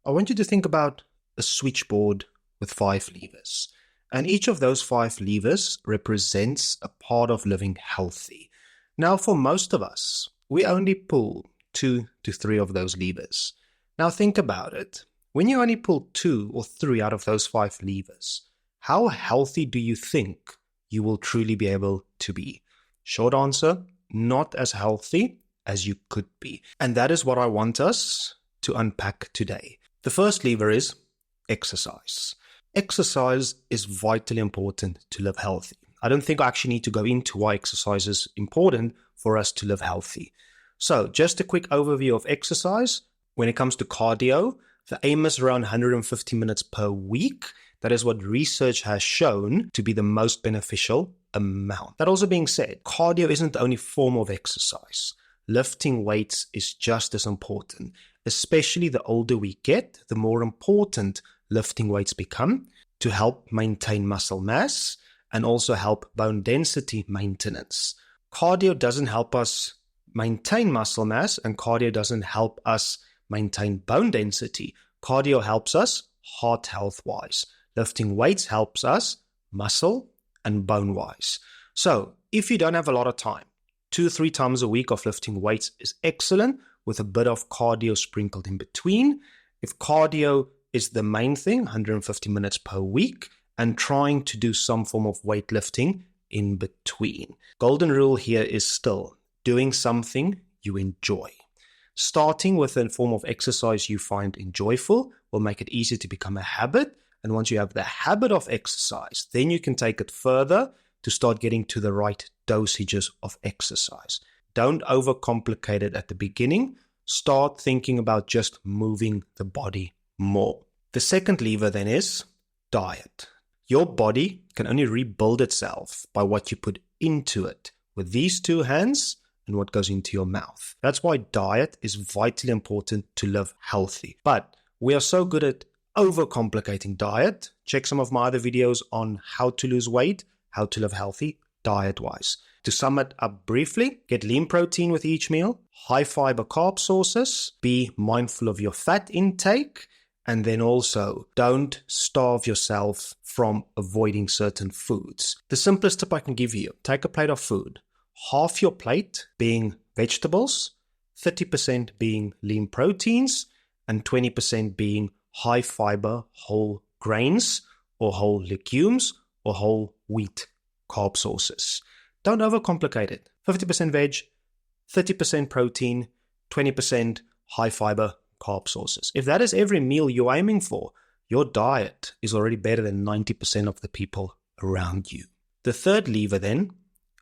I want you to think about a switchboard with 5 levers. And each of those 5 levers represents a part of living healthy. Now, for most of us, we only pull 2 to 3 of those levers. Now, think about it. When you only pull 2 or 3 out of those 5 levers, how healthy do you think you will truly be able to be? Short answer, not as healthy as you could be. And that is what I want us to unpack today. The first lever is exercise. Exercise is vitally important to live healthy. I don't think I actually need to go into why exercise is important for us to live healthy. So just a quick overview of exercise. When it comes to cardio, the aim is around 150 minutes per week. That is what research has shown to be the most beneficial amount. That also being said, cardio isn't the only form of exercise. Lifting weights is just as important. Especially the older we get, the more important lifting weights become to help maintain muscle mass and also help bone density maintenance. Cardio doesn't help us maintain muscle mass, and cardio doesn't help us maintain bone density. Cardio helps us heart health wise. Lifting weights helps us muscle and bone wise. So if you don't have a lot of time, 2-3 times a week of lifting weights is excellent, with a bit of cardio sprinkled in between. If cardio is the main thing, 150 minutes per week, and trying to do some form of weightlifting in between. Golden rule here is still doing something you enjoy. Starting with a form of exercise you find enjoyable will make it easy to become a habit. And once you have the habit of exercise, then you can take it further to start getting to the right dosages of exercise. Don't overcomplicate it at the beginning. Start thinking about just moving the body more. The second lever then is diet. Your body can only rebuild itself by what you put into it with these 2 hands and what goes into your mouth. That's why diet is vitally important to live healthy. But we are so good at overcomplicating diet. Check some of my other videos on how to lose weight, how to live healthy diet-wise. To sum it up briefly, get lean protein with each meal, high fiber carb sources, be mindful of your fat intake, and then also don't starve yourself from avoiding certain foods. The simplest tip I can give you, take a plate of food, half your plate being vegetables, 30% being lean proteins, and 20% being high fiber whole grains or whole legumes or whole wheat carb sources. Don't overcomplicate it. 50% veg, 30% protein, 20% high fiber carb sources. If that is every meal you're aiming for, your diet is already better than 90% of the people around you. The third lever then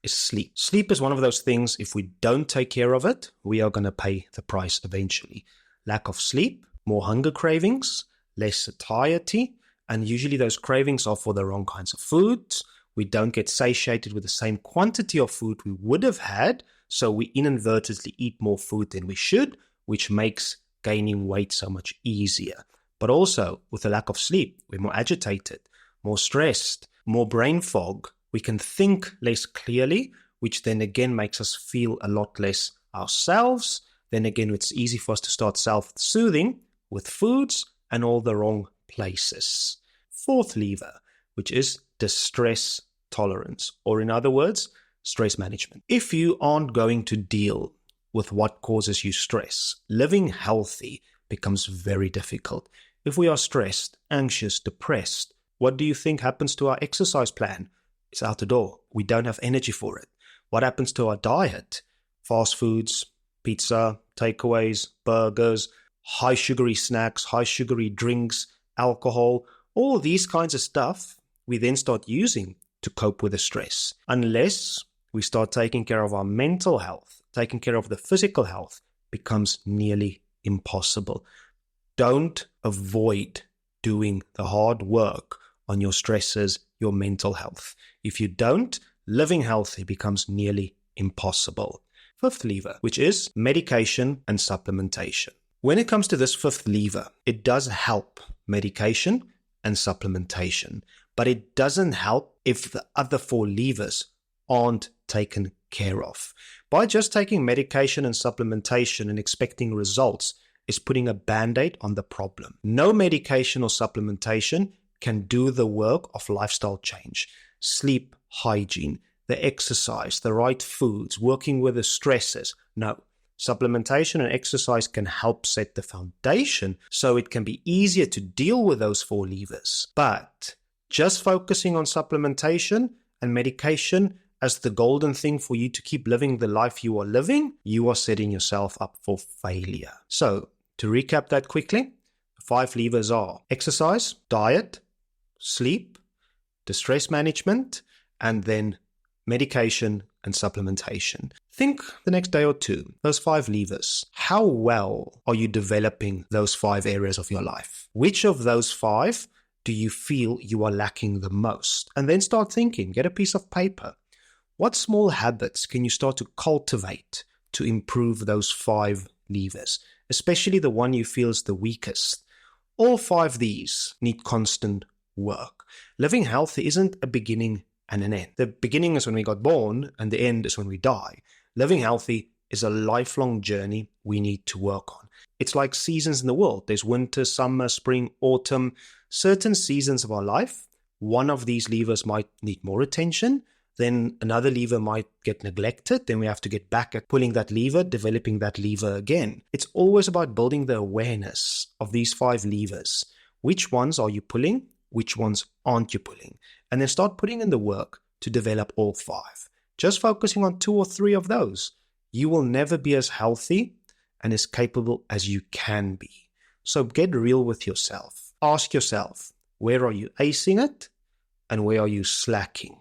is sleep. Sleep is one of those things, if we don't take care of it, we are going to pay the price eventually. Lack of sleep, more hunger cravings, less satiety, and usually those cravings are for the wrong kinds of foods. We don't get satiated with the same quantity of food we would have had, so we inadvertently eat more food than we should, which makes gaining weight so much easier. But also, with a lack of sleep, we're more agitated, more stressed, more brain fog. We can think less clearly, which then again makes us feel a lot less ourselves. Then again, it's easy for us to start self-soothing with foods and all the wrong places. Fourth lever, which is distress tolerance, or in other words, stress management. If you aren't going to deal with what causes you stress, living healthy becomes very difficult. If we are stressed, anxious, depressed, what do you think happens to our exercise plan? It's out the door. We don't have energy for it. What happens to our diet? Fast foods, pizza, takeaways, burgers, high sugary snacks, high sugary drinks, alcohol, all these kinds of stuff we then start using to cope with the stress. Unless we start taking care of our mental health, taking care of the physical health becomes nearly impossible. Don't avoid doing the hard work on your stresses, your mental health. If you don't, living healthy becomes nearly impossible. Fifth lever, which is medication and supplementation. When it comes to this fifth lever, it does help medication and supplementation, but it doesn't help if the other 4 levers aren't taken care of. By just taking medication and supplementation and expecting results, is putting a band-aid on the problem. No medication or supplementation can do the work of lifestyle change. Sleep hygiene, the exercise, the right foods, working with the stresses. No. Supplementation and exercise can help set the foundation so it can be easier to deal with those 4 levers. But just focusing on supplementation and medication as the golden thing for you to keep living the life you are living, you are setting yourself up for failure. So, to recap that quickly, the 5 levers are exercise, diet, sleep, distress management, and then medication and supplementation. Think the next day or two, those 5 levers. How well are you developing those 5 areas of your life? Which of those 5 do you feel you are lacking the most? And then start thinking, get a piece of paper. What small habits can you start to cultivate to improve those 5 levers, especially the one you feel is the weakest? All 5 of these need constant work. Living healthy isn't a beginning and an end. The beginning is when we got born and the end is when we die. Living healthy is a lifelong journey we need to work on. It's like seasons in the world. There's winter, summer, spring, autumn. Certain seasons of our life, one of these levers might need more attention, then another lever might get neglected, then we have to get back at pulling that lever, developing that lever again. It's always about building the awareness of these 5 levers. Which ones are you pulling? Which ones aren't you pulling? And then start putting in the work to develop all 5. Just focusing on 2 or 3 of those, you will never be as healthy and as capable as you can be. So get real with yourself. Ask yourself, where are you acing it and where are you slacking?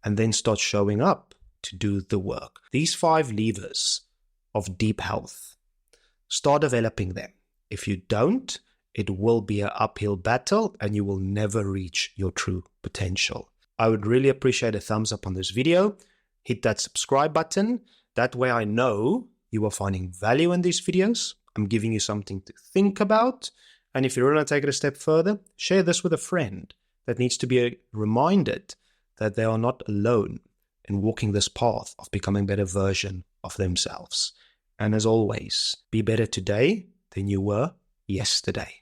And then start showing up to do the work. These 5 levers of deep health, start developing them. If you don't, it will be an uphill battle and you will never reach your true potential. I would really appreciate a thumbs up on this video. Hit that subscribe button. That way I know you are finding value in these videos. I'm giving you something to think about. And if you really want to take it a step further, share this with a friend that needs to be reminded that they are not alone in walking this path of becoming a better version of themselves. And as always, be better today than you were yesterday.